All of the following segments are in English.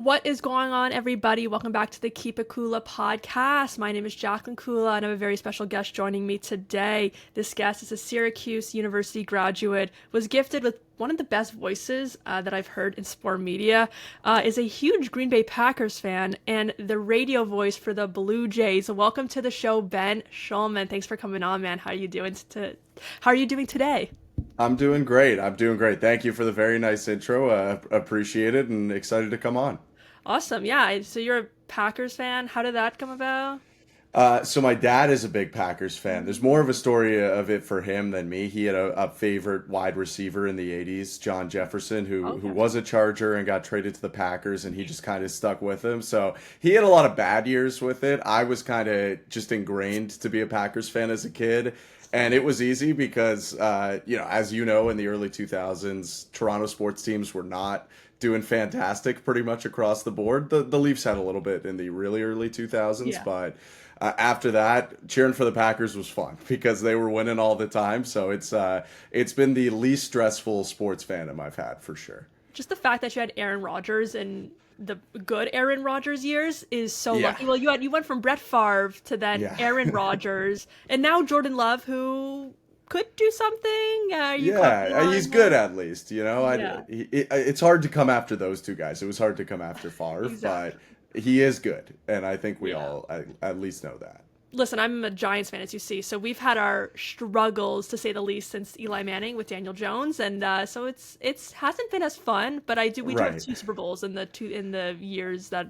What is going on, everybody? Welcome back to the Keep It Kula podcast. My name is Jacqueline Kula, and I have a very special guest joining me today. This guest is a Syracuse University graduate, was gifted with one of the best voices that I've heard in sport media, is a huge Green Bay Packers fan, and the radio voice for the Blue Jays. Welcome to the show, Ben Shulman. Thanks for coming on, man. How are you doing today? I'm doing great. I'm doing great. Thank you for the very nice intro. Appreciate it and excited to come on. Awesome. Yeah. So you're a Packers fan. How did that come about? So my dad is a big Packers fan. There's more of a story of it for him than me. He had a favorite wide receiver in the 80s, John Jefferson, who Okay. was a Charger and got traded to the Packers, and he just kind of stuck with him. So he had a lot of bad years with it. I was kind of just ingrained to be a Packers fan as a kid. And it was easy because, as you know, in the early 2000s, Toronto sports teams were not doing fantastic pretty much across the board. The Leafs had a little bit in the really early 2000s, Yeah. but after that, cheering for the Packers was fun because they were winning all the time. So it's been the least stressful sports fandom I've had for sure. Just the fact that you had Aaron Rodgers and the good Aaron Rodgers years is so Yeah, lucky. Well, you went from Brett Favre to then yeah, Aaron Rodgers, and now Jordan Love, who could do something. Are you confident yeah. He's on good him? at least. Yeah, It's hard to come after those two guys. It was hard to come after Favre, but exactly. he is good, and I think we Yeah. all at least know that. Listen, I'm a Giants fan, as you see, so we've had our struggles to say the least since Eli Manning with Daniel Jones, and so it's hasn't been as fun. But we do have Right. two Super Bowls in the years that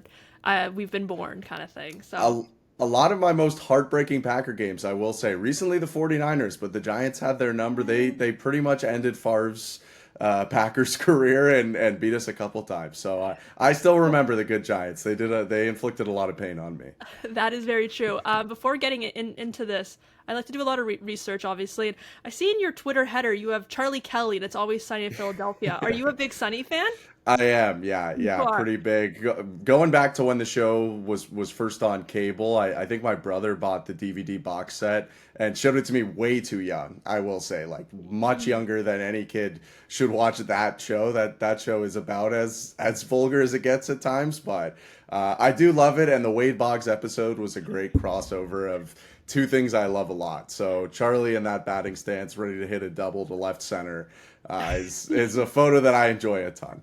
we've been born, kind of thing. So. a, a lot of my most heartbreaking Packer games, I will say, recently the 49ers, but the Giants had their number. They pretty much ended Favre's Packers career and beat us a couple times. So I still remember the good Giants. They inflicted a lot of pain on me. That is very true. Before getting into this, I like to do a lot of research, obviously. And I see in your Twitter header you have Charlie Kelly, and it's always sunny in Philadelphia. Are you a big Sunny fan? I am, yeah, You yeah, are. pretty big. Going back to when the show was first on cable, I think my brother bought the DVD box set and showed it to me way too young. I will say, like much younger than any kid should watch that show. That show is about as vulgar as it gets at times, but I do love it. And the Wade Boggs episode was a great crossover of two things I love a lot. So Charlie in that batting stance, ready to hit a double to left center, is a photo that I enjoy a ton.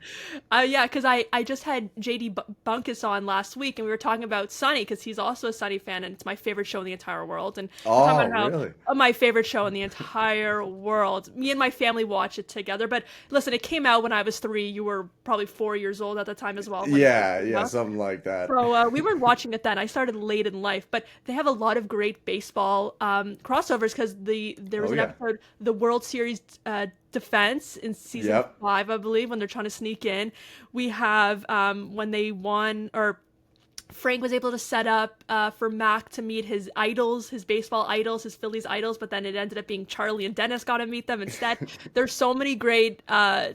Yeah, because I just had JD Bunkus on last week, and we were talking about Sunny because he's also a Sunny fan, and it's my favorite show in the entire world. And we're talking Oh, about how really? my favorite show in the entire world. Me and my family watch it together. But listen, it came out when I was 3. You were probably 4 years old at the time as well when it Yeah, came yeah, out. something like that. So we were watching it then. I started late in life, but they have a lot of great baseball crossovers because there was Oh an yeah. episode, the World Series defense in season Yep. 5, I believe, when they're trying to sneak in. We have when they won, or Frank was able to set up for Mac to meet his idols, his baseball idols, his Phillies idols, but then it ended up being Charlie and Dennis got to meet them instead. There's so many great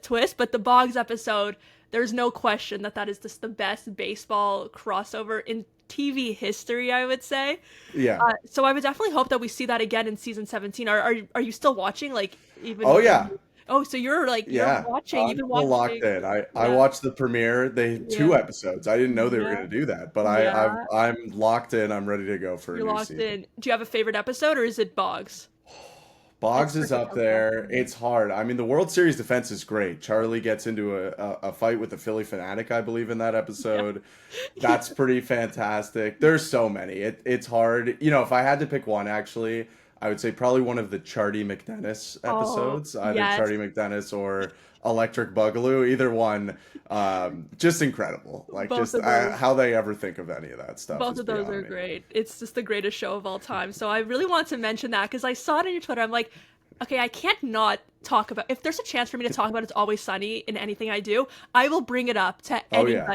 twists, but the Boggs episode, there's no question that that is just the best baseball crossover in TV history, I would say. Yeah. So I would definitely hope that we see that again in season 17. Are you still watching? Like even Oh when yeah. you, oh, so you're Yeah. watching, you've I'm been still locked watching. in. I Yeah, watched the premiere. They two yeah, episodes. I didn't know they were yeah, gonna do that, but yeah. I'm locked in. I'm ready to go for a You're new locked season. in. Do you have a favorite episode, or is it Boggs? It's Boggs is pretty up okay. there. It's hard. I mean, the World Series defense is great. Charlie gets into a fight with the Philly fanatic, I believe, in that Yeah. episode. That's pretty fantastic. There's so many. It's hard. If I had to pick one, actually, I would say probably one of the Charlie McDennis Oh, episodes, either yes. Charlie McDennis or Electric Boogaloo. Either one, just incredible. Like Both just of those. how they ever think of any of that stuff Both is of those are beyond me. great. It's just the greatest show of all time. So I really want to mention that because I saw it on your Twitter. I'm like, okay, I can't not talk about. If there's a chance for me to talk about It's Always Sunny in anything I do, I will bring it up to Oh yeah.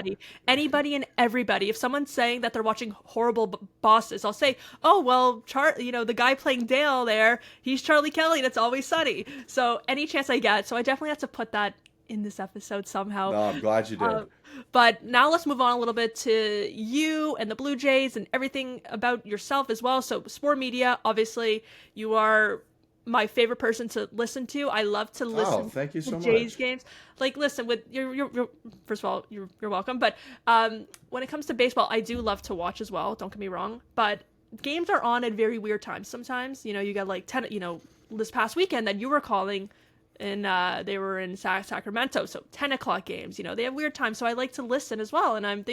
anybody and everybody. If someone's saying that they're watching horrible bosses, I'll say, oh well, the guy playing Dale there, he's Charlie Kelly, and It's Always Sunny. So any chance I get, so I definitely have to put that in this episode somehow. No, I'm glad you did. But now let's move on a little bit to you and the Blue Jays and everything about yourself as well. So, sport media, obviously, you are my favorite person to listen to. I love to Oh, listen thank you to so Jays much. games. Like, listen, with you're first of all, you're welcome. But when it comes to baseball, I do love to watch as well. Don't get me wrong, but games are on at very weird times. Sometimes, you got like 10, this past weekend that you were calling, and they were in Sacramento, so 10 o'clock games. They have weird times, so I like to listen as well. And I'm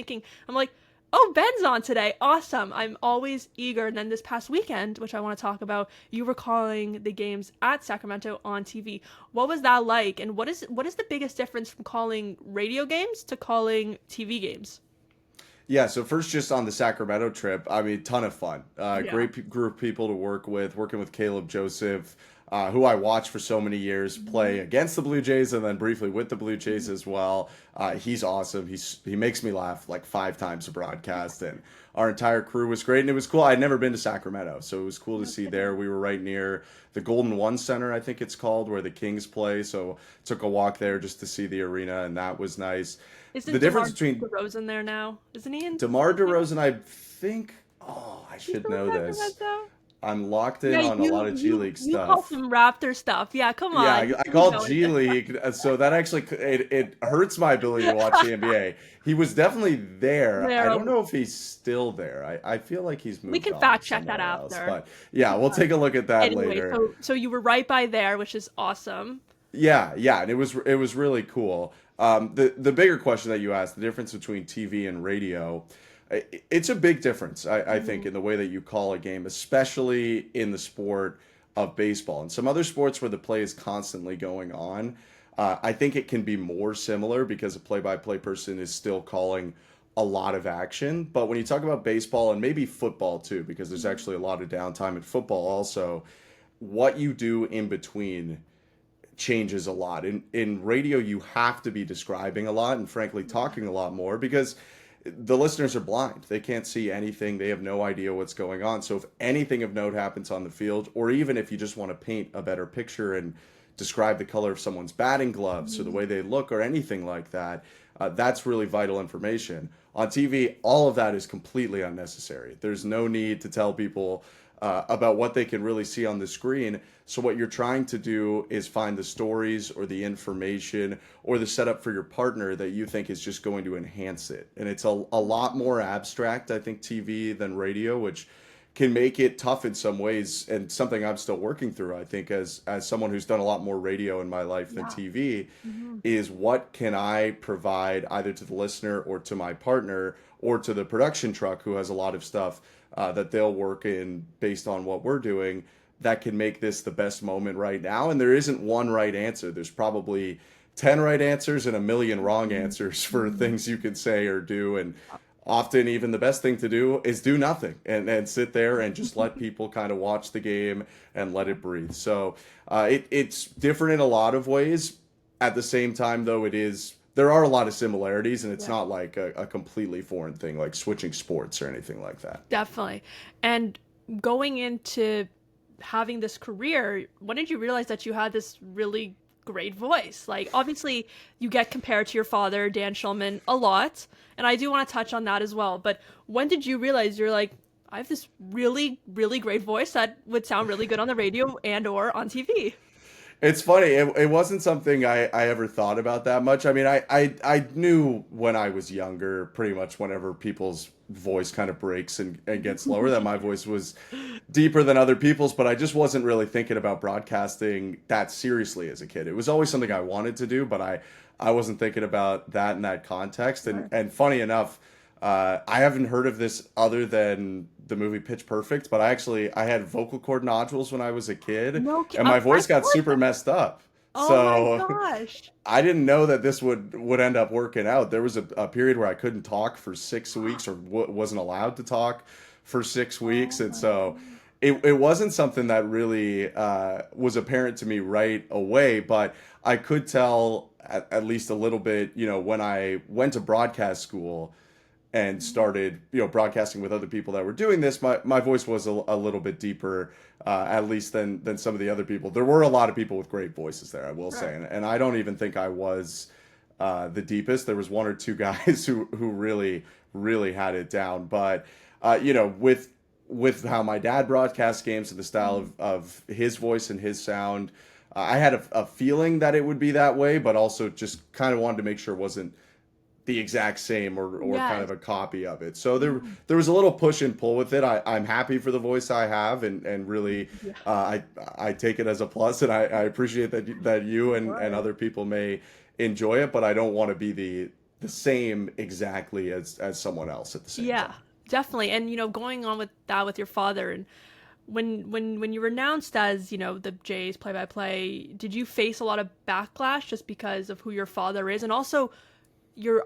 like, oh, Ben's on today. Awesome. I'm always eager. And then this past weekend, which I want to talk about, you were calling the games at Sacramento on TV. What was that like? And what is the biggest difference from calling radio games to calling TV games? Yeah, so first, just on the Sacramento trip, I mean, ton of fun. Yeah. Group of people to work with, working with Caleb Joseph, who I watched for so many years play against the Blue Jays and then briefly with the Blue Jays as well. He's awesome. He makes me laugh like 5 times a broadcast, and our entire crew was great. And it was cool. I'd never been to Sacramento, so it was cool to No see kidding. there. We were right near the Golden One Center, I think it's called, where the Kings play. So took a walk there just to see the arena, and that was nice. The Isn't difference DeMar between DeRozan there now? Isn't he in DeMar Sacramento? DeRozan, I think. Oh, I He's should still in know this. Sacramento? I'm locked Yeah, in on a you lot of G you League you call stuff. some Raptor stuff. Yeah, come Yeah, on. I You called know G League, so that actually it hurts my ability to watch the NBA. He was definitely there. I There. don't know if he's still there. I feel like he's We moved can on to fact check that somewhere else. after. But yeah, we'll take a look at that Anyway, later. so you were right by there, which is awesome. Yeah, and it was really cool. The bigger question that you asked, the difference between TV and radio, it's a big difference. I think Hmm. in the way that you call a game, especially in the sport of baseball and some other sports where the play is constantly going on. I think it can be more similar because a play-by-play person is still calling a lot of action. But when you talk about baseball and maybe football too, because there's actually a lot of downtime in football also, what you do in between changes a lot. In radio, you have to be describing a lot and frankly Yeah. talking a lot more because the listeners are blind. They can't see anything. They have no idea what's going on. So if anything of note happens on the field, or even if you just want to paint a better picture and describe the color of someone's batting gloves or the Mhm. way they look or anything like that, that's really vital information. On TV, all of that is completely unnecessary. There's no need to tell people about what they can really see on the screen. So, what you're trying to do is find the stories or the information or the setup for your partner that you think is just going to enhance it. And it's a lot more abstract, I think, TV than radio, which can make it tough in some ways and something I'm still working through. I think as someone who's done a lot more radio in my life than Yeah. TV, Hmm. is what can I provide either to the listener or to my partner or to the production truck who has a lot of stuff that they'll work in based on what we're doing that can make this the best moment right now. And there isn't one right answer. There's probably 10 right answers and a million wrong answers for Hmm. things you can say or do. And often even the best thing to do is do nothing and sit there and just let people kind of watch the game and let it breathe. So it's different in a lot of ways. At the same time, though, there are a lot of similarities, and it's Yeah, not like a completely foreign thing, like switching sports or anything like that. definitely. And going into having this career, when did you realize that you had this really great voice? Like, obviously, you get compared to your father, Dan Shulman, a lot, and I do want to touch on that as well. But when did you realize you're like, I have this really, really great voice that would sound really good on the radio and or on TV? It's funny. It wasn't something I ever thought about that much. I mean, I knew when I was younger, pretty much whenever people's voice kind of breaks and gets lower, that my voice was deeper than other people's, but I just wasn't really thinking about broadcasting that seriously as a kid. It was always something I wanted to do, but I wasn't thinking about that in that context. And Sure. and funny enough, I haven't heard of this other than the movie Pitch Perfect, but I had vocal cord nodules when I was a kid, and my voice I've got heard super that. messed up. Oh my So gosh. I didn't know that this would end up working out. There was a period where I couldn't talk for 6 weeks or wasn't allowed to talk for 6 weeks, Oh and my so god. it wasn't something that really was apparent to me right away. But I could tell at least a little bit, when I went to broadcast school and started, broadcasting with other people that were doing this, my voice was a little bit deeper, at least than some of the other people. There were a lot of people with great voices there, I will say, Sure. and I don't even think I was the deepest. There was one or two guys who really really had it down, but with with how my dad broadcasts games and the style of his voice and his sound. I had a feeling that it would be that way, but also just kind of wanted to make sure it wasn't the exact same or kind Yes. of a copy of it. So there was a little push and pull with it. I'm happy for the voice I have, and really Yeah. I take it as a plus, and I appreciate that you and other people may enjoy it, but I don't want to be the same exactly as someone else at the same Yeah, time. definitely. And going on with that with your father, and when you were announced as, the Jays play-by-play, did you face a lot of backlash just because of who your father is? And also,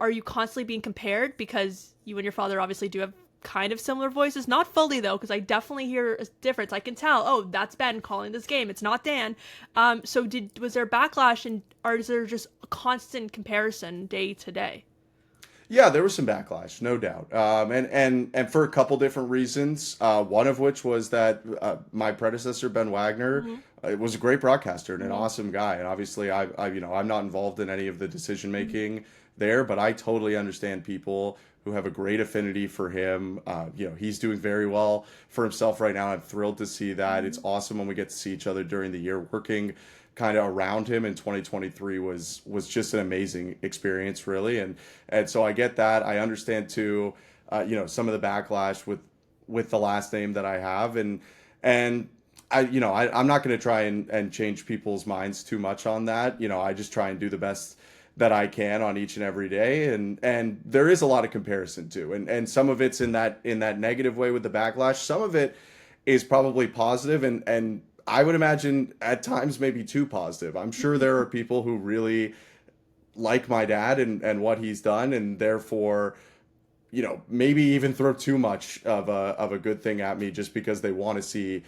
are you constantly being compared because you and your father obviously do have kind of similar voices? Not fully though, because I definitely hear a difference. I can tell, oh, that's Ben calling this game. It's not Dan. So was there backlash, and or is there just a constant comparison day to day? Yeah, there was some backlash, no doubt, and for a couple different reasons. One of which was that my predecessor Ben Wagner Mm-hmm. was a great broadcaster and an Mm-hmm. awesome guy. And obviously, I'm not involved in any of the decision making there, but I totally understand people who have a great affinity for him. He's doing very well for himself right now. I'm thrilled to see that. It's Mm-hmm. awesome when we get to see each other during the year working kind of around him in 2023 was just an amazing experience, really. And so I get that. I understand too, some of the backlash with the last name that I have, and I'm not going to try and change people's minds too much on that. I just try and do the best that I can on each and every day, and there is a lot of comparison too, and some of it's in that negative way with the backlash. Some of it is probably positive, and I would imagine at times maybe too positive. I'm sure there are people who really like my dad and what he's done, and therefore, maybe even throw too much of a good thing at me just because they want to see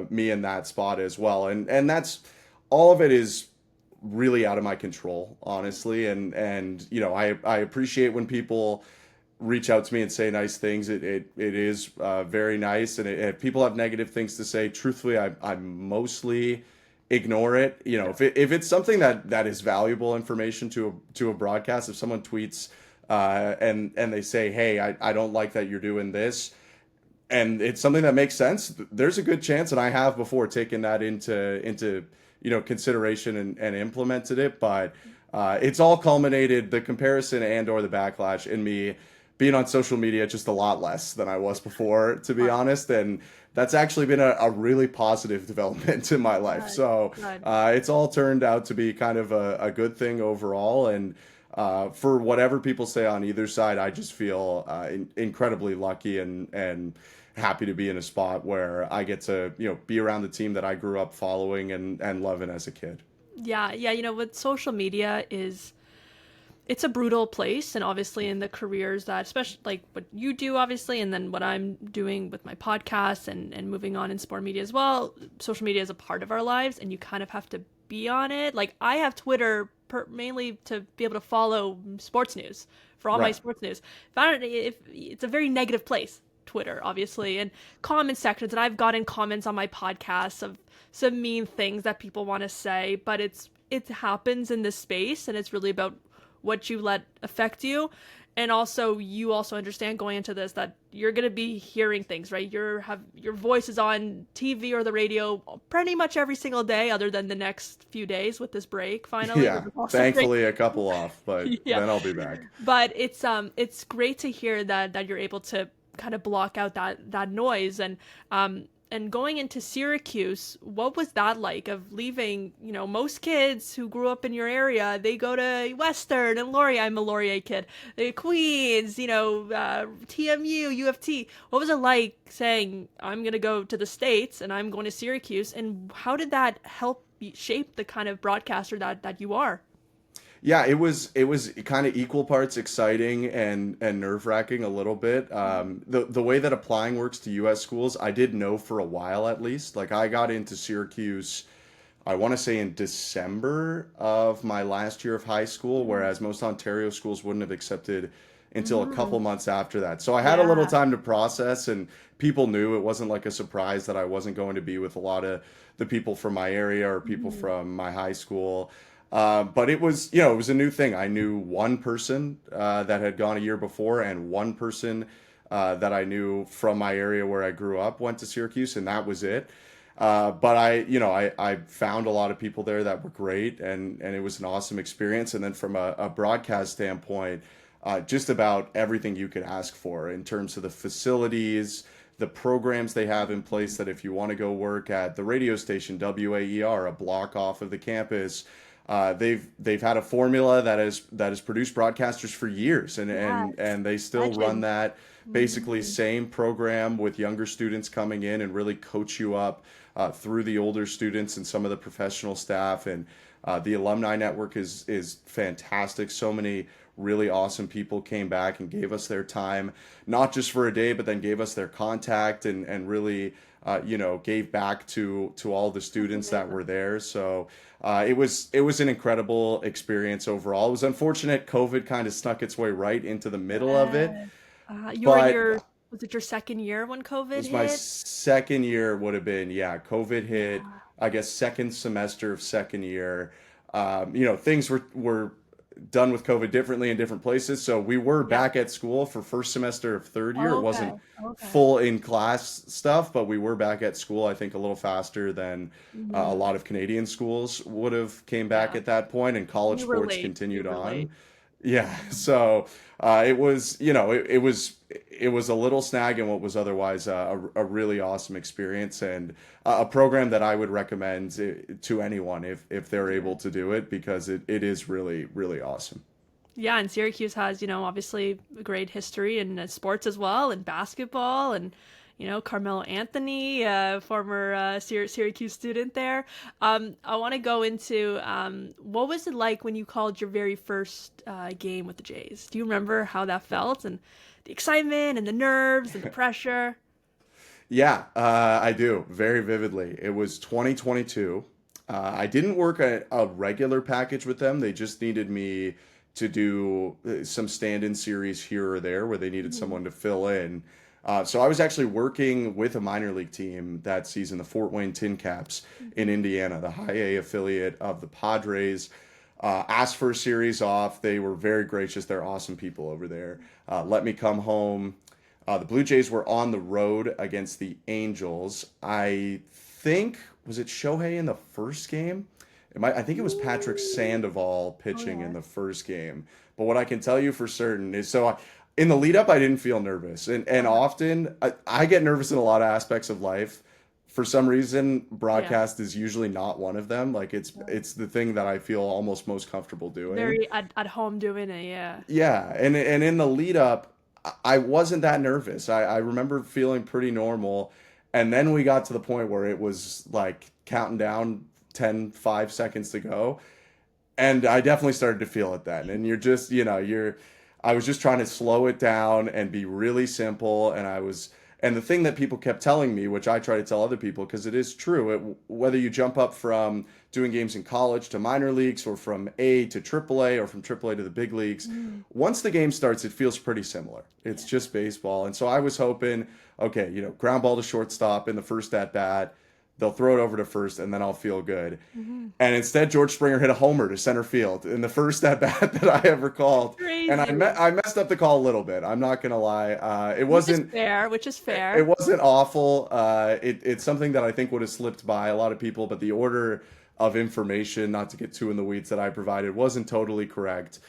me in that spot as well. And that's all of it is really out of my control, honestly. And I appreciate when people reach out to me and say nice things. It is very nice. And if people have negative things to say, truthfully, I mostly ignore it. If it's something that is valuable information to a broadcast, if someone tweets and they say, hey, I don't like that you're doing this, and it's something that makes sense, there's a good chance, and I have before taken that into consideration and implemented it. But it's all culminated, the comparison and or the backlash, in me being on social media just a lot less than I was before, to be Fun. honest. And that's actually been a really positive development in my life. Good. So Good. it's all turned out to be kind of a good thing overall. And for whatever people say on either side, I just feel incredibly lucky and happy to be in a spot where I get to be around the team that I grew up following and loving as a kid. Yeah, yeah. What social media is, it's a brutal place, and obviously in the careers that, especially like what you do, obviously, and then what I'm doing with my podcast and moving on in sport media as well, social media is a part of our lives, and you kind of have to be on it. Like, I have Twitter mainly to be able to follow sports news, for all my Right. sports news. Found it, if it's a very negative place, Twitter, obviously, and comment sections, and I've gotten comments on my podcast of some mean things that people want to say, but it happens in this space, and it's really about what you let affect you. And also, you also understand going into this that you're going to be hearing things, right? Your voice is on TV or the radio pretty much every single day, other than the next few days with this break, finally, with Yeah. the All-Star break. Thankfully, a couple off, but Yeah, then I'll be back. but it's great to hear that you're able to kind of block out that noise. And going into Syracuse, what was that like, of leaving? Most kids who grew up in your area, they go to Western and Laurier. I'm a Laurier kid. The Queens, TMU, UFT. What was it like saying, I'm gonna go to the States and I'm going to Syracuse? And how did that help shape the kind of broadcaster that you are? Yeah, it was kind of equal parts exciting and nerve-wracking a little bit. The way that applying works to U.S. schools, I did know for a while at least. Like, I got into Syracuse, I want to say in December of my last year of high school, whereas most Ontario schools wouldn't have accepted until a Mm-hmm. couple months after that. So I had a little Yeah. time to process, and people knew it wasn't like a surprise that I wasn't going to be with a lot of the people from my area or people Mm-hmm. from my high school. But it was, it was a new thing. I knew one person that had gone a year before, and one person that I knew from my area where I grew up went to Syracuse, and that was it. But I found a lot of people there that were great, and it was an awesome experience. And then from a broadcast standpoint, just about everything you could ask for in terms of the facilities, the programs they have in place that if you want to go work at the radio station WAER, a block off of the campus, they've had a formula that has produced broadcasters for years, and and Yes. and they still run Legend. that basically Mhm. same program with younger students coming in and really coach you up through the older students and some of the professional staff. And the alumni network is fantastic. So many really awesome people came back and gave us their time, not just for a day, but then gave us their contact and really gave back to all the That's students that amazing. were there. So it was an incredible experience overall. It was unfortunate COVID kind of snuck its way right into the middle of it, Yes. You were in but your, was it your second year when it COVID was my hit? second year would have been, yeah, COVID hit, Yeah. I guess second semester of second year. Things were done with COVID differently in different places. So we were Yeah. back at school for first semester of third year. It Okay. wasn't Okay. full in class stuff, but we were back at school, I think, a little faster than a Hmm. lot of Canadian schools would have came back Yeah. at that point, and college We sports relate. We continued on. relate. Yeah, Mhm. so it was, it was a little snag in what was otherwise a really awesome experience, and a program that I would recommend to anyone if they're able Yeah. to do it, because it is really, really awesome. Yeah, and Syracuse has, obviously a great history in sports as well, and basketball, and Carmelo Anthony, former Syracuse student there. I want to go into what was it like when you called your very first game with the Jays? Do you remember how that felt, and the excitement and the nerves and the pressure? Yeah, I do very vividly. It was 2022. I didn't work a regular package with them. They just needed me to do some stand-in series here or there where they needed Mhm. someone to fill in. So I was actually working with a minor league team that season, the Fort Wayne Tin Caps in Mhm. Indiana, the high A affiliate of the Padres. Asked for a series off. They were very gracious. They're awesome people over there. Let me come home. The Blue Jays were on the road against the Angels. I think, was it Shohei in the first game? I think it was Patrick Ooh. Sandoval Oh pitching in yeah. the first game. But what I can tell you for certain is, in the lead up, I didn't feel nervous, and Okay. often I get nervous in a lot of aspects of life. For some reason, Yeah. broadcast is usually not one of them. Like it's the thing that I feel almost most comfortable doing. Very at home doing it. Yeah. Yeah, and in the lead up, I wasn't that nervous. I remember feeling pretty normal, and then we got to the point where it was like counting down 5 seconds to go, and I definitely started to feel it then. And I was just trying to slow it down and be really simple. And the thing that people kept telling me, which I try to tell other people, because it is true, whether you jump up from doing games in college to minor leagues, or from A to AAA, or from AAA to the big leagues, Mhm. once the game starts, it feels pretty similar. It's Yeah. just baseball. And so I was hoping, okay, ground ball to shortstop in the first at bat, they'll throw it over to first, and then I'll feel good. Hmm. And instead, George Springer hit a homer to center field in the first at bat that I ever called. And Crazy. I messed up the call a little bit. I'm not gonna lie. Which is fair, which is it fair. wasn't awful. It's something that I think would have slipped by a lot of people, but the order of information, not to get too in the weeds, that I provided wasn't totally correct.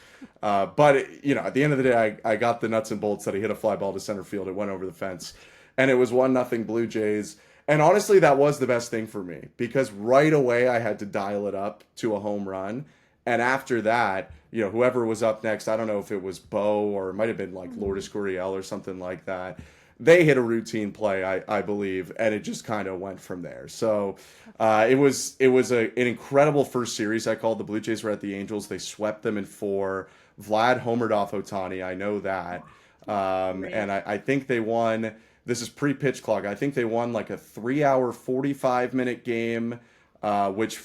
But at the end of the day, I got the nuts and bolts that he hit a fly ball to center field. It went over the fence, and it was 1-0 Blue Jays. And honestly, that was the best thing for me, because right away I had to dial it up to a home run. And after that, whoever was up next, I don't know if it was Bo or it might have been like Mhm. Lourdes Gurriel or something like that. They hit a routine play, I believe, and it just kind of went from there. So an incredible first series. I called. The Blue Jays were at the Angels. They swept them in four. Vlad homered off Otani. I know that. Great. And I think they won. This is pre-pitch clock. I think they won like a 3 hour, 45-minute game, which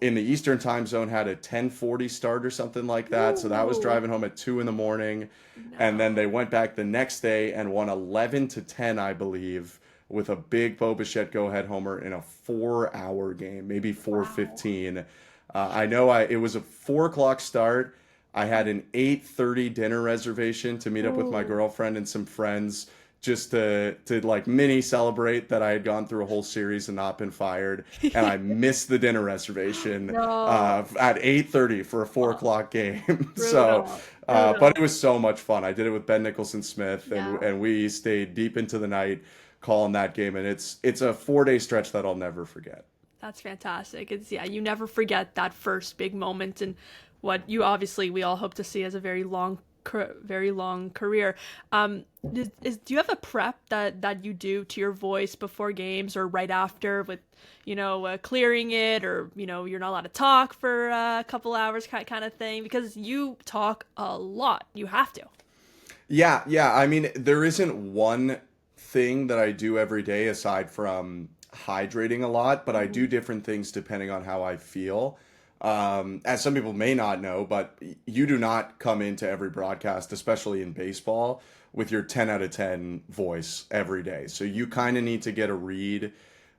in the Eastern time zone had a 10:40 start or something like that. So that was Ooh, driving home at 2 in the morning. And then no. they went back the next day and won 11-10, I believe, with a big Bo Bichette go-ahead homer in a 4 hour game, maybe Wow. 4:15. I know it was a 4 o'clock start. I had an 8:30 dinner reservation to meet up with my Oh, girlfriend and some friends just to like mini celebrate that I had gone through a whole series and not been fired. And I missed the dinner reservation no. at 8:30 for a four Oh, o'clock game. So, brutal. but it Brutal. was so much fun. I did it with Ben Nicholson Smith, Yeah. and we stayed deep into the night calling that game. And it's a 4 day stretch that I'll never forget. That's fantastic. It's yeah, you never forget that first big moment and what you obviously we all hope to see as a very long career. Do you have a prep that you do to your voice before games or right after with clearing it or you're not allowed to talk for a couple hours kind of thing because you talk a lot. You have to. Yeah, yeah. I mean, there isn't one thing that I do every day aside from hydrating a lot, but I do Mhm. different things depending on how I feel. As some people may not know, but you do not come into every broadcast, especially in baseball, with your 10 out of 10 voice every day. So you kind of need to get a read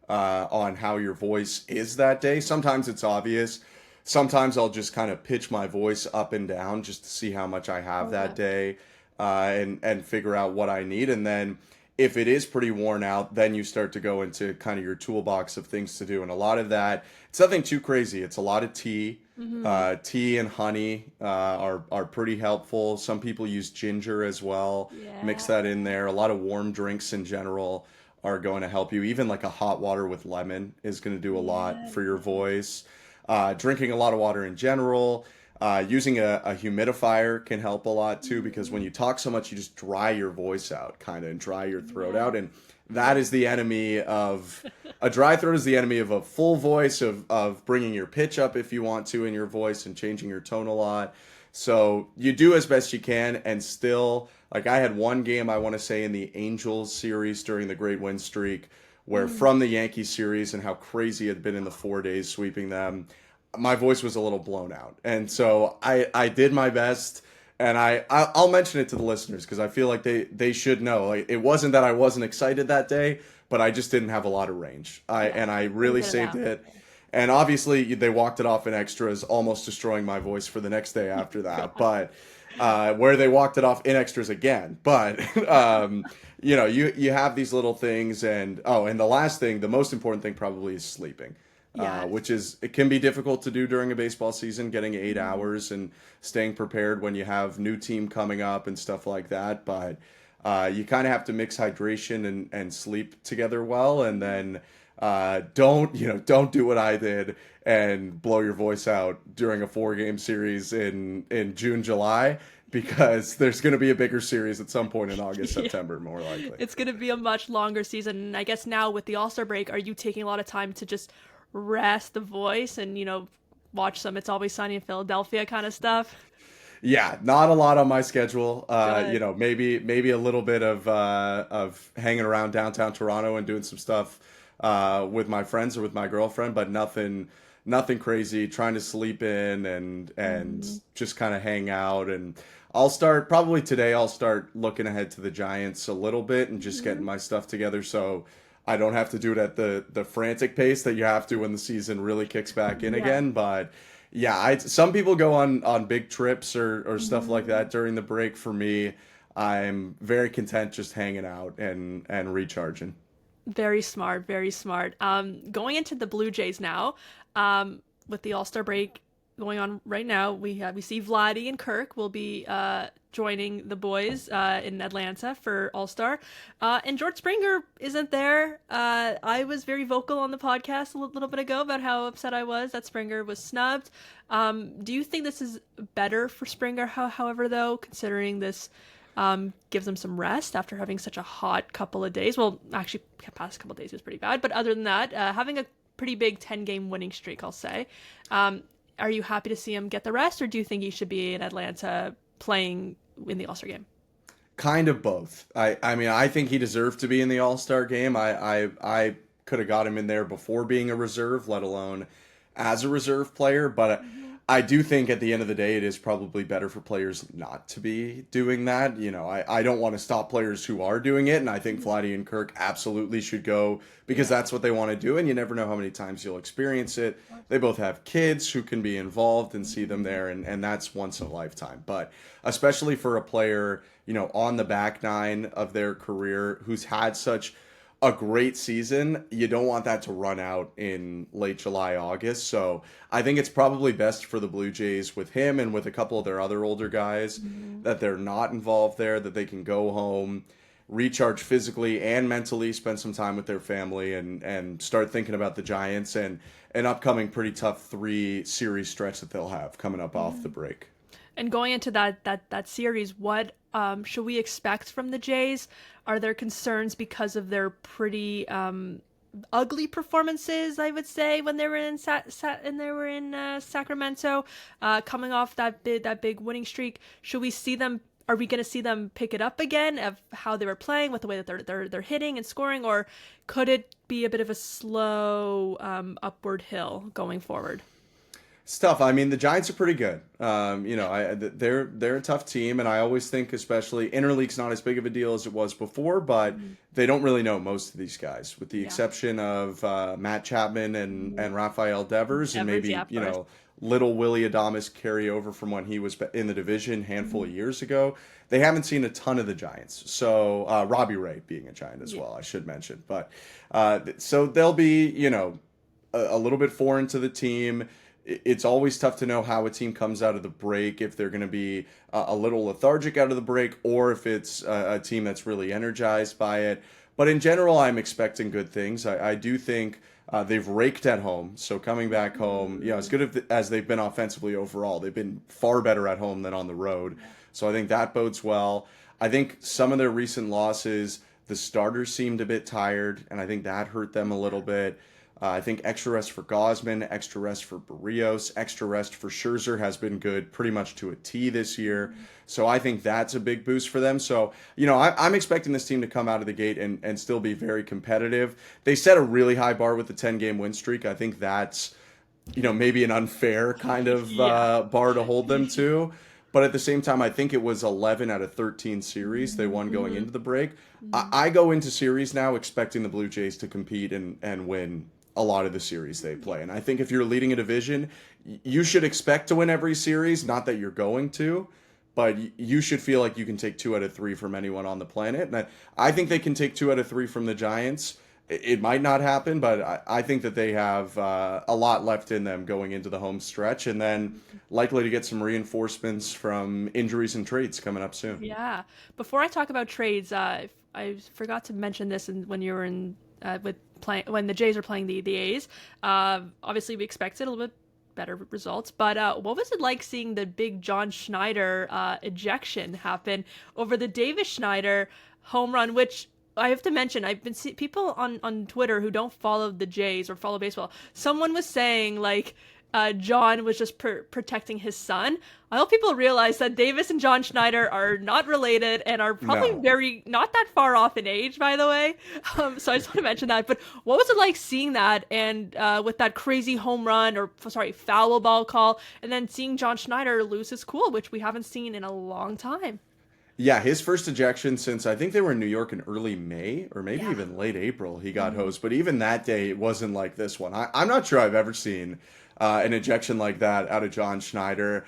on how your voice is that day. Sometimes it's obvious. Sometimes I'll just kind of pitch my voice up and down just to see how much I have that Okay. day, and figure out what I need. And then if it is pretty worn out, then you start to go into kind of your toolbox of things to do. And a lot of that, it's nothing too crazy. It's a lot of tea. Hmm. Tea and honey are pretty helpful. Some people use ginger as well. Mix Yeah. that in there. A lot of warm drinks in general are going to help you. Even like a hot water with lemon is going to do a lot Yeah. for your voice. Drinking a lot of water in general. Using a humidifier can help a lot too because when Mhm. you talk so much, you just dry your voice out, kind of, and dry your throat Yeah. out. And that Yeah. is the enemy of a dry throat is the enemy of a full voice, of bringing your pitch up if you want to in your voice and changing your tone a lot. So you do as best you can, and still, like I had one game I want to say in the Angels series during the great win streak, where Mm. from the Yankees series and how crazy it had been in the 4 days sweeping them, my voice was a little blown out, and so I did my best. And I'll mention it to the listeners because I feel like they should know. Like it wasn't that I wasn't excited that day, but I just didn't have a lot of range. Yeah. I Gotta really get it saved out. it. And obviously they walked it off in extras, almost destroying my voice for the next day after that. God. But where they walked it off in extras again. But you have these little things, and oh, and the last thing, the most important thing probably is sleeping. Yes. Which is it can be difficult to do during a baseball season, getting eight Mhm. hours and staying prepared when you have new team coming up and stuff like that. But you kind of have to mix hydration and sleep together well, and then don't do what I did and blow your voice out during a 4 game series in June, July, because there's going to be a bigger series at some point in August, Yeah. September, more likely. It's gonna be a much longer season. And I guess now with the All-Star break, are you taking a lot of time to just rest the voice and, watch some It's Always Sunny in Philadelphia kind of stuff? Yeah, not a lot on my schedule. Good. Maybe a little bit of hanging around downtown Toronto and doing some stuff with my friends or with my girlfriend, but nothing crazy. Trying to sleep in and Hmm. just kind of hang out. And I'll start probably today. I'll start looking ahead to the Giants a little bit and just getting Hmm. my stuff together so I don't have to do it at the frantic pace that you have to when the season really kicks back in Yeah. again. But yeah, some people go on big trips or stuff like Hmm. that during the break. For me, I'm very content just hanging out and recharging. Very smart, very smart. Going into the Blue Jays now, with the All Star break going on right now, we see Vladdy and Kirk will be joining the boys in Atlanta for All Star, and George Springer isn't there. I was very vocal on the podcast a little bit ago about how upset I was that Springer was snubbed. Do you think this is better for Springer? However, though, considering this gives him some rest after having such a hot couple of days. Well, actually, past couple of days was pretty bad. But other than that, having a pretty big 10-game winning streak, I'll say. Um, are you happy to see him get the rest, or do you think he should be in Atlanta playing in the All Star game? Kind of both. I mean, I think he deserved to be in the All-Star game. I could have got him in there before being a reserve, let alone as a reserve player. But Mhm. I do think at the end of the day, it is probably better for players not to be doing that. I don't want to stop players who are doing it, and I think Vladdy and Kirk absolutely should go because Yeah. that's what they want to do, and you never know how many times you'll experience it. They both have kids who can be involved and see them there, and that's once in a lifetime. But especially for a player, on the back nine of their career who's had such a great season, you don't want that to run out in late July, August. So I think it's probably best for the Blue Jays with him and with a couple of their other older guys Mhm. that they're not involved there, that they can go home, recharge physically and mentally, spend some time with their family, and start thinking about the Giants and an upcoming pretty tough 3 series stretch that they'll have coming up off the break. And going into that series, what should we expect from the Jays? Are there concerns because of their pretty ugly performances? I would say when they were in Sacramento, coming off that big winning streak. Should we see them? Are we going to see them pick it up again of how they were playing with the way that they're hitting and scoring, or could it be a bit of a slow upward hill going forward? It's tough. I mean, the Giants are pretty good. They're a tough team, and I always think, especially interleague's not as big of a deal as it was before, but Mhm. they don't really know most of these guys, with the Yeah. exception of Matt Chapman and Rafael Devers, and Evers, yeah, maybe of course. little Willie Adames carry over from when he was in the division a handful Mhm. of years ago. They haven't seen a ton of the Giants. So Robbie Ray being a Giant as Yeah. well, I should mention, but so they'll be a little bit foreign to the team. It's always tough to know how a team comes out of the break, if they're going to be a little lethargic out of the break or if it's a team that's really energized by it. But in general, I'm expecting good things. I do think they've raked at home. So coming back home, as good as they've been offensively overall, they've been far better at home than on the road. So I think that bodes well. I think some of their recent losses, the starters seemed a bit tired, and I think that hurt them a little bit. I think extra rest for Gosman, extra rest for Barrios, extra rest for Scherzer has been good pretty much to a T this year. So I think that's a big boost for them. So, I'm expecting this team to come out of the gate and still be very competitive. They set a really high bar with the 10-game win streak. I think that's, maybe an unfair kind of Yeah. bar to hold them to. But at the same time, I think it was 11 out of 13 series they won going Mhm. into the break. Mhm. I go into series now expecting the Blue Jays to compete and win a lot of the series they play. And I think if you're leading a division, you should expect to win every series. Not that you're going to, but you should feel like you can take 2 out of 3 from anyone on the planet. And I think they can take 2 out of 3 from the Giants. It might not happen, but I think that they have a lot left in them going into the home stretch, and then likely to get some reinforcements from injuries and trades coming up soon. Yeah. Before I talk about trades, I forgot to mention this when you were in with playing when the Jays are playing the A's. Obviously, we expected a little bit better results, but what was it like seeing the big John Schneider ejection happen over the Davis Schneider home run, which I have to mention, I've been seeing people on Twitter who don't follow the Jays or follow baseball. Someone was saying like John was just protecting his son. I hope people realize that Davis and John Schneider are not related and are probably No. very not that far off in age, by the way. So I just want to mention that. But what was it like seeing that and with that crazy home run or sorry foul ball call, and then seeing John Schneider lose his cool, which we haven't seen in a long time. Yeah, his first ejection since I think they were in New York in early May or maybe Yeah. even late April, he got Mhm. hosed. But even that day, it wasn't like this one. I'm not sure I've ever seen an ejection like that out of John Schneider.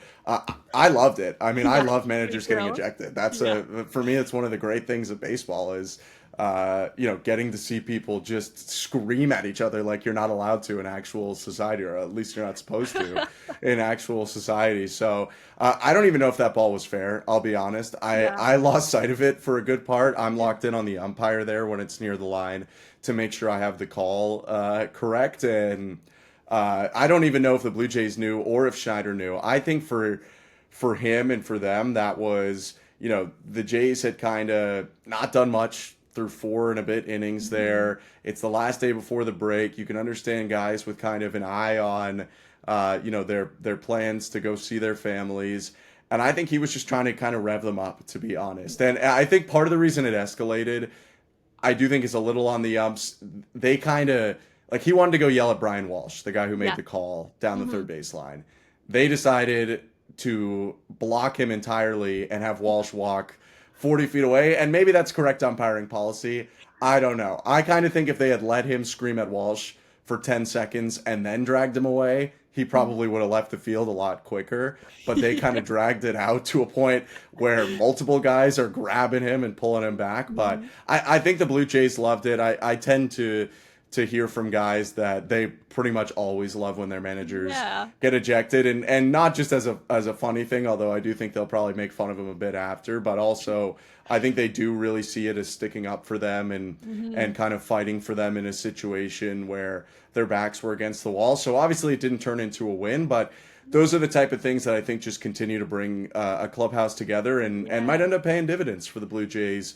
I loved it. I mean, I Yeah. love Pretty managers getting thrilling. ejected. That's Yeah. for me, it's one of the great things of baseball is getting to see people just scream at each other like you're not allowed to in actual society, or at least you're not supposed to in actual society. So I don't even know if that ball was fair. I'll be honest. Yeah. I lost sight of it for a good part. I'm locked in on the umpire there when it's near the line to make sure I have the call correct. And I don't even know if the Blue Jays knew or if Schneider knew. I think for him and for them, that was, the Jays had kind of not done much through 4 and a bit innings Mhm. there. It's the last day before the break. You can understand guys with kind of an eye on, their plans to go see their families. And I think he was just trying to kind of rev them up, to be honest. And I think part of the reason it escalated, I do think is a little on the umps. They kind of like he wanted to go yell at Brian Walsh, the guy who made Yeah. the call down the third Mhm. baseline. They decided to block him entirely and have Walsh walk 40 feet away. And maybe that's correct umpiring policy. I don't know. I kind of think if they had let him scream at Walsh for 10 seconds and then dragged him away, he probably would have left the field a lot quicker. But they kind of dragged it out to a point where multiple guys are grabbing him and pulling him back. But I think the Blue Jays loved it. I tend to hear from guys that they pretty much always love when their managers Yeah. get ejected, and not just as a funny thing, although I do think they'll probably make fun of him a bit after, but also I think they do really see it as sticking up for them and kind of fighting for them in a situation where their backs were against the wall. So obviously it didn't turn into a win, but those are the type of things that I think just continue to bring a clubhouse together and might end up paying dividends for the Blue Jays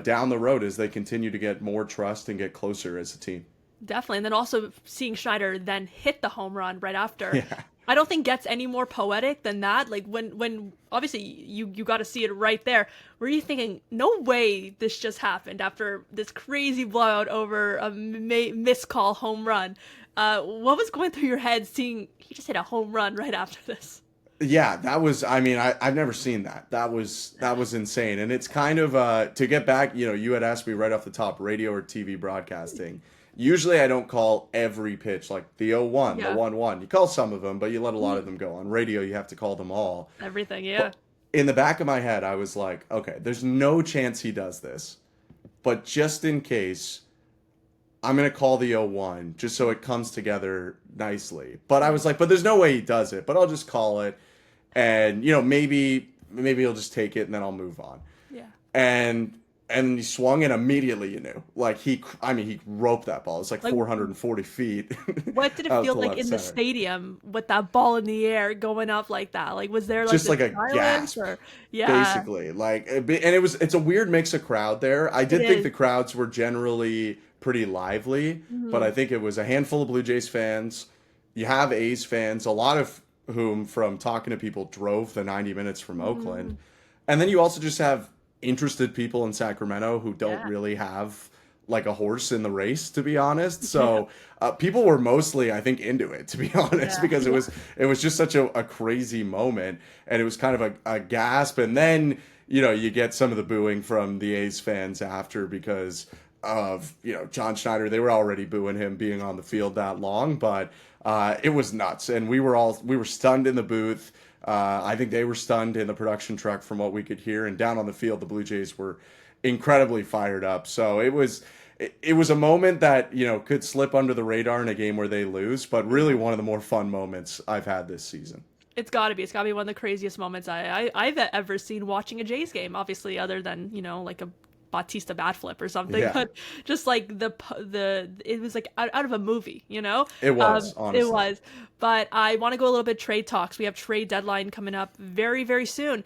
down the road as they continue to get more trust and get closer as a team. Definitely. And then also seeing Schneider then hit the home run right after. Yeah. I don't think gets any more poetic than that. Like when obviously you got to see it right there. Were you thinking, no way this just happened after this crazy blowout over a missed call home run? What was going through your head seeing he just hit a home run right after this? Yeah, that was, I mean, I've never seen that. That was insane. And it's kind of, to get back, you had asked me right off the top, radio or TV broadcasting. Usually I don't call every pitch, like the 0-1, the 1-1. You call some of them, but you let a lot of them go. On radio, you have to call them all. Everything, yeah. But in the back of my head, I was like, okay, there's no chance he does this. But just in case, I'm going to call the 0-1 just so it comes together nicely. But I was like, but there's no way he does it. But I'll just call it. And, maybe he'll just take it and then I'll move on. Yeah. And he swung and immediately you knew. Like he roped that ball. It's like 440 feet. What did it feel like in the stadium with that ball in the air going up like that? Like was there like just like a gasp? Basically. It's a weird mix of crowd there. I did think the crowds were generally pretty lively, but I think it was a handful of Blue Jays fans. You have A's fans, a lot of whom from talking to people drove the 90 minutes from Oakland. And then you also just have interested people in Sacramento who don't really have like a horse in the race, to be honest. So people were mostly, I think, into it, to be honest, because it was just such a crazy moment, and it was kind of a gasp. And then you get some of the booing from the A's fans after because of John Schneider. They were already booing him being on the field that long, but it was nuts, and we were stunned in the booth. I think they were stunned in the production truck from what we could hear, and down on the field, the Blue Jays were incredibly fired up. So it was a moment that could slip under the radar in a game where they lose, but really one of the more fun moments I've had this season. It's got to be one of the craziest moments I've ever seen watching a Jays game. Obviously, other than like a Bautista bat flip or something, but just like it was like out of a movie, It was, honestly. It was. But I want to go a little bit trade talks. We have trade deadline coming up very, very soon.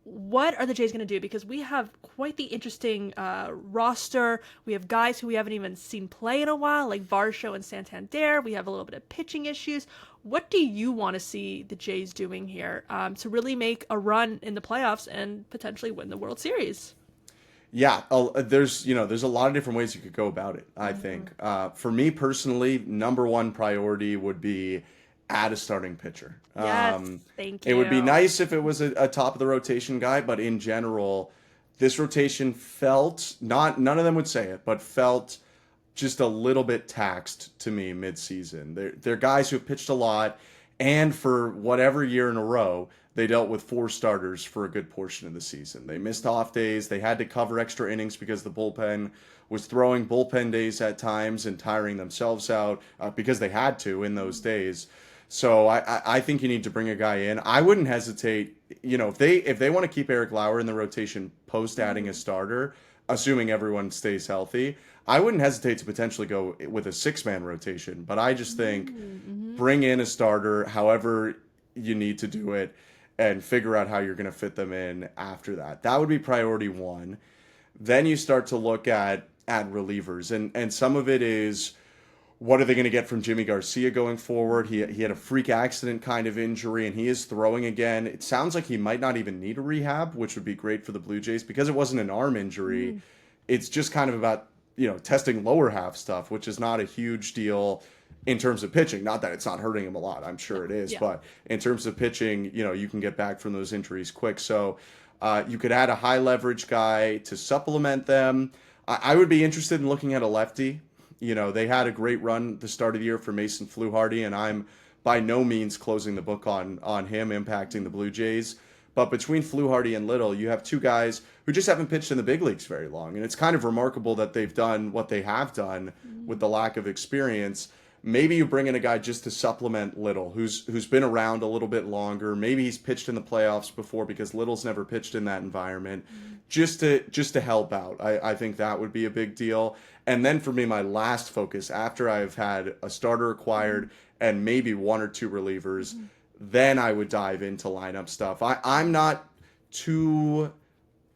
What are the Jays going to do? Because we have quite the interesting roster. We have guys who we haven't even seen play in a while, like Varsho and Santander. We have a little bit of pitching issues. What do you want to see the Jays doing here to really make a run in the playoffs and potentially win the World Series? Yeah, there's a lot of different ways you could go about it, I think. For me personally, number one priority would be add a starting pitcher. Yes, thank you. It would be nice if it was a top of the rotation guy, but in general, this rotation felt, none of them would say it, but felt just a little bit taxed to me mid-season. They're guys who have pitched a lot, and for whatever year in a row, they dealt with 4 starters for a good portion of the season. They missed off days. They had to cover extra innings because the bullpen was throwing bullpen days at times and tiring themselves out because they had to in those days. So I think you need to bring a guy in. I wouldn't hesitate, if they want to keep Eric Lauer in the rotation post adding a starter, assuming everyone stays healthy, I wouldn't hesitate to potentially go with a 6-man rotation. But I just think bring in a starter, however you need to do it, and figure out how you're going to fit them in after that. That would be priority one. Then you start to look at relievers, and some of it is, what are they going to get from Jimmy Garcia going forward? He had a freak accident kind of injury, and he is throwing again. It sounds like he might not even need a rehab, which would be great for the Blue Jays because it wasn't an arm injury. It's just kind of about testing lower half stuff, which is not a huge deal in terms of pitching. Not that it's not hurting him a lot, I'm No. sure it is, Yeah. but in terms of pitching, you can get back from those injuries quick. So you could add a high leverage guy to supplement them. I would be interested in looking at a lefty. They had a great run the start of the year for Mason Fluharty, and I'm by no means closing the book on him impacting the Blue Jays. But between Fluharty and Little, you have two guys who just haven't pitched in the big leagues very long. And it's kind of remarkable that they've done what they have done with Mm. the lack of experience. Maybe you bring in a guy just to supplement Little, who's been around a little bit longer. Maybe he's pitched in the playoffs before because Little's never pitched in that environment. Just to help out. I think that would be a big deal. And then for me, my last focus after I've had a starter acquired and maybe one or two relievers, then I would dive into lineup stuff. I'm not too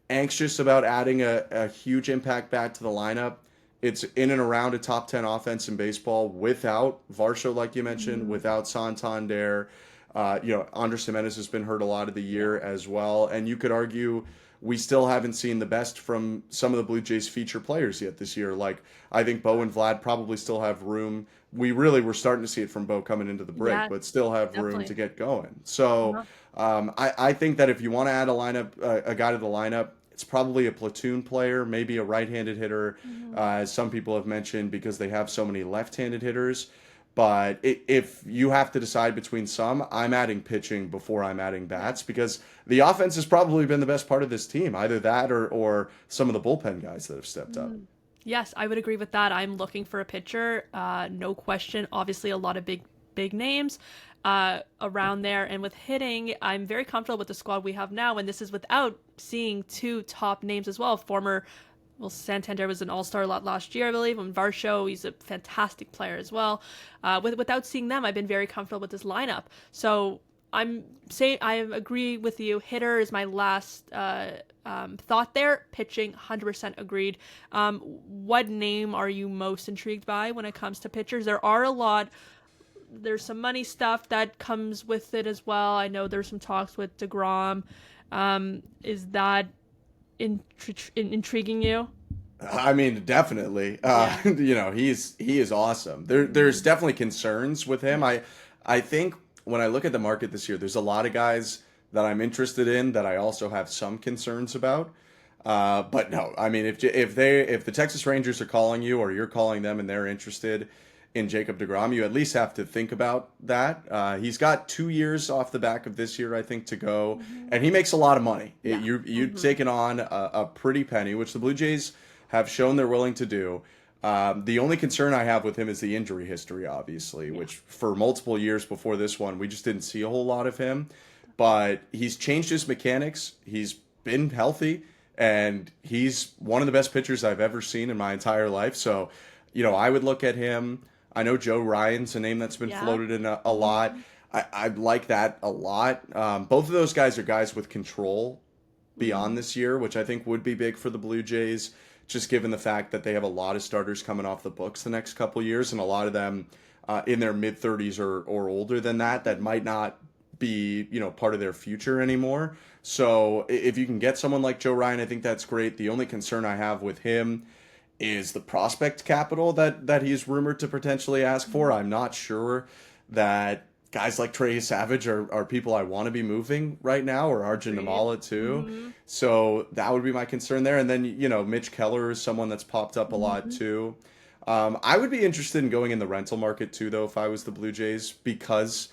anxious about adding a huge impact back to the lineup. It's in and around a top 10 offense in baseball without Varsho, like you mentioned, without Santander. Andres Gimenez has been hurt a lot of the year as well. And you could argue we still haven't seen the best from some of the Blue Jays feature players yet this year. Like, I think Bo and Vlad probably still have room. We really were starting to see it from Bo coming into the break, Yeah, but still have room definitely. to get going. So Uh-huh. I think that if you want to add a guy to the lineup, it's probably a platoon player, maybe a right-handed hitter, as some people have mentioned, because they have so many left-handed hitters. But if you have to decide between some, I'm adding pitching before I'm adding Yeah. bats because the offense has probably been the best part of this team, either that or some of the bullpen guys that have stepped up. Yes, I would agree with that. I'm looking for a pitcher, no question. Obviously, a lot of big names around there. And with hitting, I'm very comfortable with the squad we have now. And this is without seeing two top names as well. Well, Santander was an all-star lot last year, I believe. And Varsho, he's a fantastic player as well. Without seeing them, I've been very comfortable with this lineup. So I agree with you. Hitter is my last thought there. Pitching, 100% agreed. What name are you most intrigued by when it comes to pitchers? There are a lot. There's some money stuff that comes with it as well. I know there's some talks with DeGrom. Is that intriguing you? I mean, definitely. Yeah. He is awesome. There's definitely concerns with him. I think when I look at the market this year, there's a lot of guys that I'm interested in that I also have some concerns about. But no, I mean, if the Texas Rangers are calling you or you're calling them and they're interested in Jacob DeGrom, you at least have to think about that. He's got 2 years off the back of this year, I think, to go, and he makes a lot of money. Yeah. You've taken on a pretty penny, which the Blue Jays have shown they're willing to do. The only concern I have with him is the injury history, obviously, which for multiple years before this one, we just didn't see a whole lot of him. But he's changed his mechanics. He's been healthy, and he's one of the best pitchers I've ever seen in my entire life. So, I would look at him. I know Joe Ryan's a name that's been Yeah. floated in a lot. I like that a lot. Both of those guys are guys with control beyond this year, which I think would be big for the Blue Jays, just given the fact that they have a lot of starters coming off the books the next couple years, and a lot of them in their mid 30s or older than that might not be part of their future anymore. So if you can get someone like Joe Ryan, I think that's great. The only concern I have with him is the prospect capital that he's rumored to potentially ask for. I'm not sure that guys like Trey Savage are people I want to be moving right now, or Arjun Agreed. Namala too. So that would be my concern there. And then, Mitch Keller is someone that's popped up a lot too. I would be interested in going in the rental market too, though, if I was the Blue Jays, because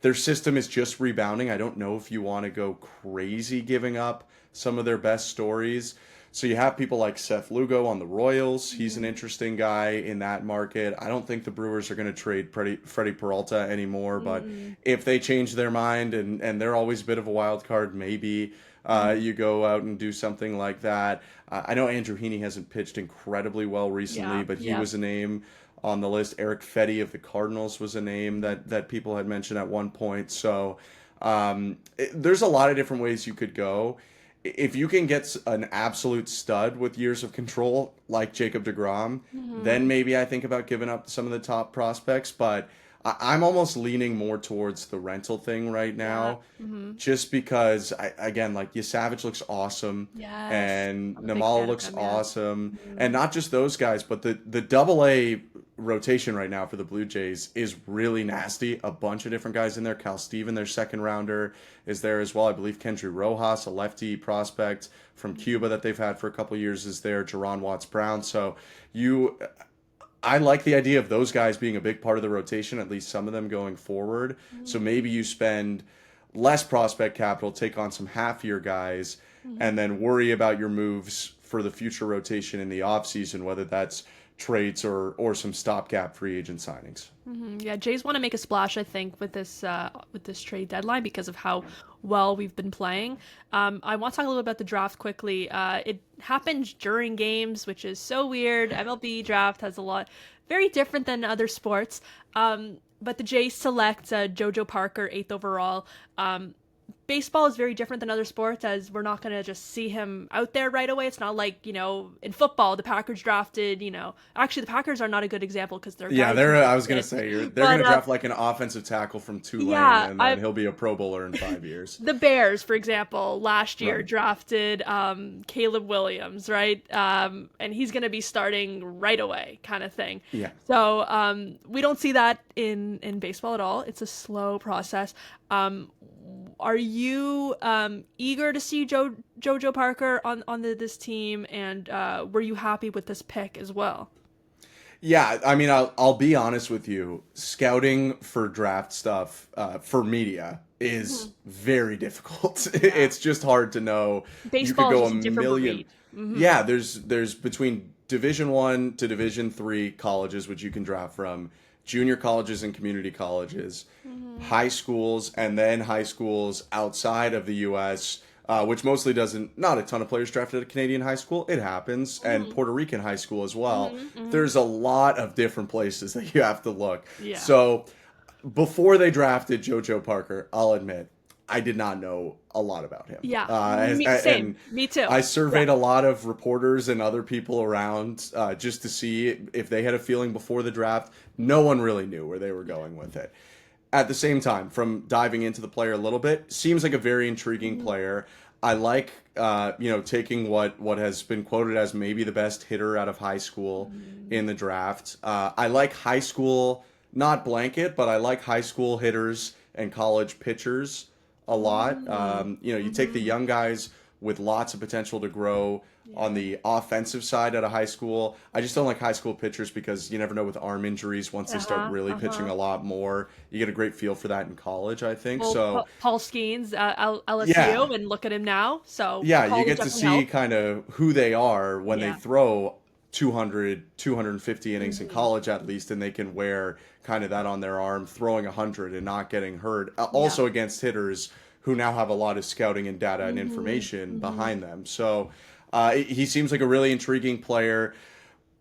their system is just rebounding. I don't know if you want to go crazy giving up some of their best stories. So you have people like Seth Lugo on the Royals. He's an interesting guy in that market. I don't think the Brewers are going to trade Freddie Peralta anymore, but if they change their mind and they're always a bit of a wild card, maybe you go out and do something like that. I know Andrew Heaney hasn't pitched incredibly well recently, Yeah. but he Yeah. was a name on the list. Eric Fetty of the Cardinals was a name that people had mentioned at one point. So there's a lot of different ways you could go. If you can get an absolute stud with years of control like Jacob DeGrom, then maybe I think about giving up some of the top prospects. But I'm almost leaning more towards the rental thing right now, just because, again, like Savage looks awesome, Yes. and I'm a big Namala fan of looks him, yeah. awesome, and not just those guys, but the Double A rotation right now for the Blue Jays is really nasty. A bunch of different guys in there. Cal Steven, their second rounder, is there as well. I believe Kendry Rojas, a lefty prospect from Cuba that they've had for a couple years, is there. Jerron Watts Brown. So I like the idea of those guys being a big part of the rotation, at least some of them going forward. So maybe you spend less prospect capital, take on some half-year guys, and then worry about your moves for the future rotation in the offseason, whether that's trades or some stopgap free agent signings. Yeah, Jays want to make a splash, I think, with this trade deadline because of how well we've been playing. I want to talk a little about the draft quickly. It happens during games, which is so weird. MLB draft has a lot very different than other sports. But the Jays select JoJo Parker, 8th overall. Baseball is very different than other sports, as we're not going to just see him out there right away. It's not like, in football, the Packers drafted, actually the Packers are not a good example because they're I was going to say, they're going to draft like an offensive tackle from Tulane, and then he'll be a Pro Bowler in 5 years. The Bears, for example, last year drafted Caleb Williams, right? And he's going to be starting right away kind of thing. Yeah. So we don't see that in baseball at all. It's a slow process. Are you eager to see JoJo Parker on this team, and were you happy with this pick as well? Yeah, I mean, I'll be honest with you. Scouting for draft stuff for media is very difficult. It's just hard to know. Baseball you could go is just a different breed. Yeah, there's between Division I to Division III colleges, which you can draft from, junior colleges and community colleges, high schools, and then high schools outside of the U.S., which mostly not a ton of players drafted at a Canadian high school. It happens, and Puerto Rican high school as well. There's a lot of different places that you have to look. Yeah. So before they drafted JoJo Parker, I'll admit, I did not know a lot about him. Yeah, same. Me too. I surveyed a lot of reporters and other people around just to see if they had a feeling before the draft. No one really knew where they were going with it. At the same time, from diving into the player a little bit, seems like a very intriguing player. I like, taking what has been quoted as maybe the best hitter out of high school in the draft. I like high school, not blanket, but I like high school hitters and college pitchers a lot. You take the young guys with lots of potential to grow on the offensive side at a high school. I just don't like high school pitchers because you never know with arm injuries. Once they start really pitching a lot more, you get a great feel for that in college, I think. Well, Paul Skeens, LSU, and look at him now. So yeah, you get to see kind of who they are when they throw 200, 250 innings in college at least, and they can wear kind of that on their arm, throwing 100 and not getting hurt. Also against hitters who now have a lot of scouting and data and information behind them. So he seems like a really intriguing player.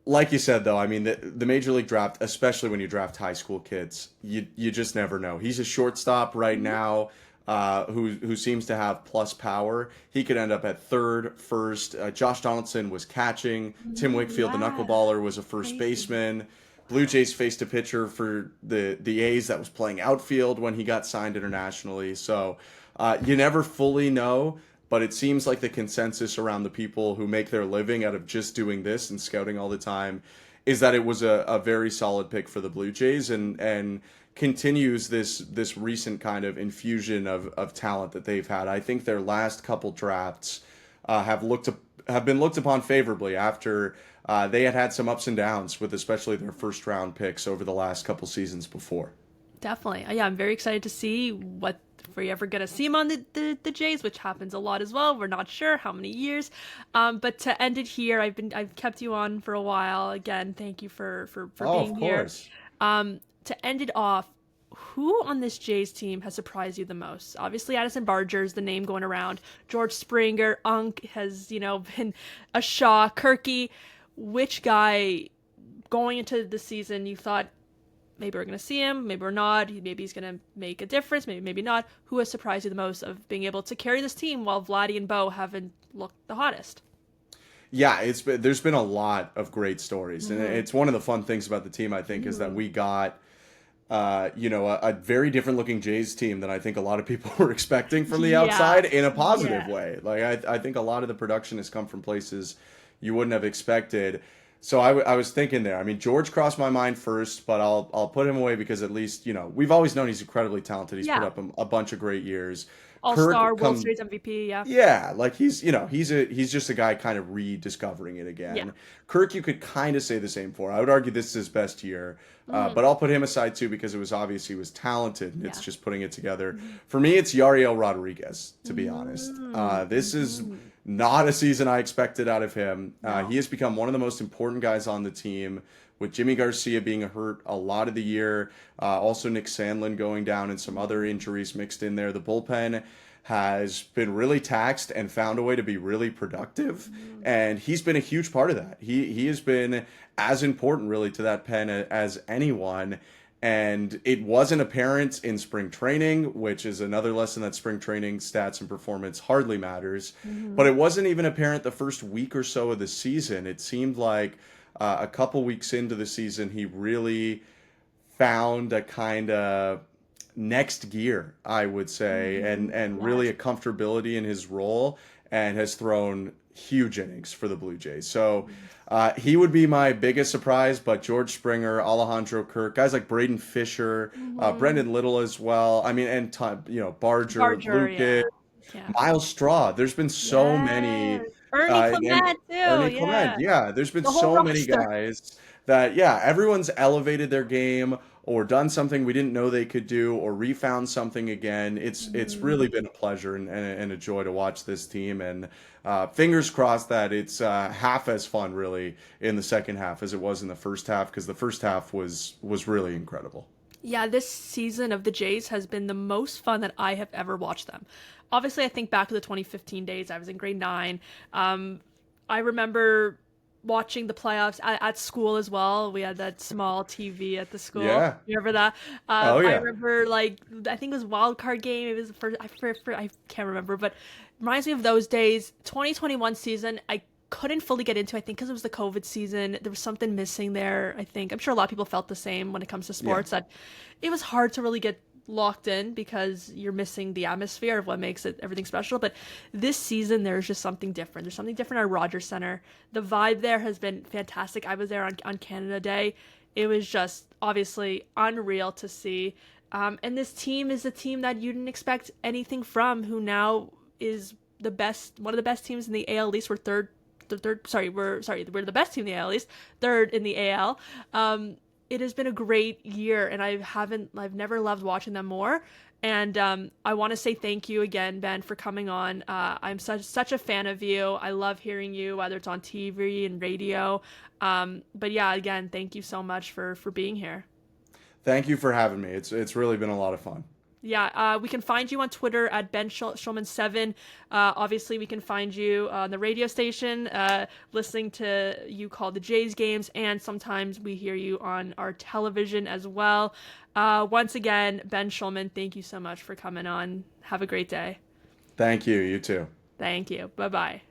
Like you said, though, I mean, the Major League draft, especially when you draft high school kids, you just never know. He's a shortstop right now who seems to have plus power. He could end up at third, first. Josh Donaldson was catching. Tim Wakefield, the knuckleballer, was a first baseman. Blue Jays faced a pitcher for the A's that was playing outfield when he got signed internationally. So you never fully know, but it seems like the consensus around the people who make their living out of just doing this and scouting all the time is that it was a very solid pick for the Blue Jays and continues this recent kind of infusion of talent that they've had. I think their last couple drafts have been looked upon favorably after they had some ups and downs with especially their first round picks over the last couple seasons before. Definitely. Yeah, I'm very excited to see if we're ever going to see him on the Jays, which happens a lot as well. We're not sure how many years. But to end it here, I've kept you on for a while. Again, thank you for being here. To end it off, who on this Jays team has surprised you the most? Obviously, Addison Barger's the name going around. George Springer, Unk has, been a shock. Kirky, which guy going into the season you thought, maybe we're going to see him, maybe we're not, maybe he's going to make a difference, maybe not. Who has surprised you the most of being able to carry this team while Vladdy and Bo haven't looked the hottest? Yeah, there's been a lot of great stories. And it's one of the fun things about the team, I think, is that we got a very different looking Jays team than I think a lot of people were expecting from the outside in a positive way. Like I think a lot of the production has come from places you wouldn't have expected. So I was thinking there. I mean, George crossed my mind first, but I'll put him away because at least, we've always known he's incredibly talented. He's put Yeah. up a bunch of great years. All-Star, Kirk World come Series MVP, yeah. Yeah, like he's just a guy kind of rediscovering it Yeah. again. Kirk, you could kind of say the same for. I would argue this is his best year, Mm, but I'll put him aside too because it was obvious he was talented and it's yeah. just putting it together. Mhm. For me, it's Yariel Rodriguez, to be honest. Mm, This is mhm. not a season I expected out of him. No. He has become one of the most important guys on the team. With Jimmy Garcia being hurt a lot of the year, also Nick Sandlin going down and some other injuries mixed in there. The bullpen has been really taxed and found a way to be really productive. Mhm. And he's been a huge part of that. He has been as important really to that pen as anyone. And it wasn't apparent in spring training, which is another lesson that spring training stats and performance hardly matters. But Mhm. it wasn't even apparent the first week or so of the season. It seemed like a couple weeks into the season, he really found a kind of next gear, I would say, and Mhm. really Yes. a comfortability in his role, and has thrown huge innings for the Blue Jays. So he would be my biggest surprise, but George Springer, Alejandro Kirk, guys like Braden Fisher, Mhm. Brendan Little as well. I mean, and Barger, Barger, Lucas, yeah. Yeah. Miles Straw. There's been so many, Yes. Ernie and Clement too, Ernie Clement. yeah. Yeah, there's been The whole so many roster. guys that, yeah, everyone's elevated their game or done something we didn't know they could do or refound something again. It's Mhm. really been a pleasure and a joy to watch this team. And fingers crossed that it's half as fun really in the second half as it was in the first half because the first half was really incredible. Yeah, this season of the Jays has been the most fun that I have ever watched them. Obviously, I think back to the 2015 days. I was in grade nine. Um, I remember watching the playoffs at school as well. We had that small TV at the school. Yeah. You remember that? Oh I yeah. remember like I think it was wild card game. It was the first. I can't remember, but reminds me of those days. 2021 season. I couldn't fully get into. I think because it was the COVID season. There was something missing there. I think I'm sure a lot of people felt the same when it comes to Yeah. sports. That it was hard to really get locked in because you're missing the atmosphere of what makes it everything special. But this season, there's just something different. There's something different at Rogers Center. The vibe there has been fantastic. I was there on Canada Day. It was just obviously unreal to see. And this team is a team that you didn't expect anything from, who now is the best, one of the best teams in the AL East. We're third, the third. We're the best team in the AL East, third in the AL. It has been a great year, and I've never loved watching them more. And I want to say thank you again, Ben, for coming on. I'm such a fan of you. I love hearing you, whether it's on TV and radio. But yeah, again, thank you so much for being here. Thank you for having me. It's really been a lot of fun. Yeah, we can find you on Twitter at Ben Shulman7. Obviously, we can find you on the radio station, listening to you call the Jays games, and sometimes we hear you on our television as well. Once again, Ben Shulman, thank you so much for coming on. Have a great day. Thank you. You too. Thank you. Bye bye.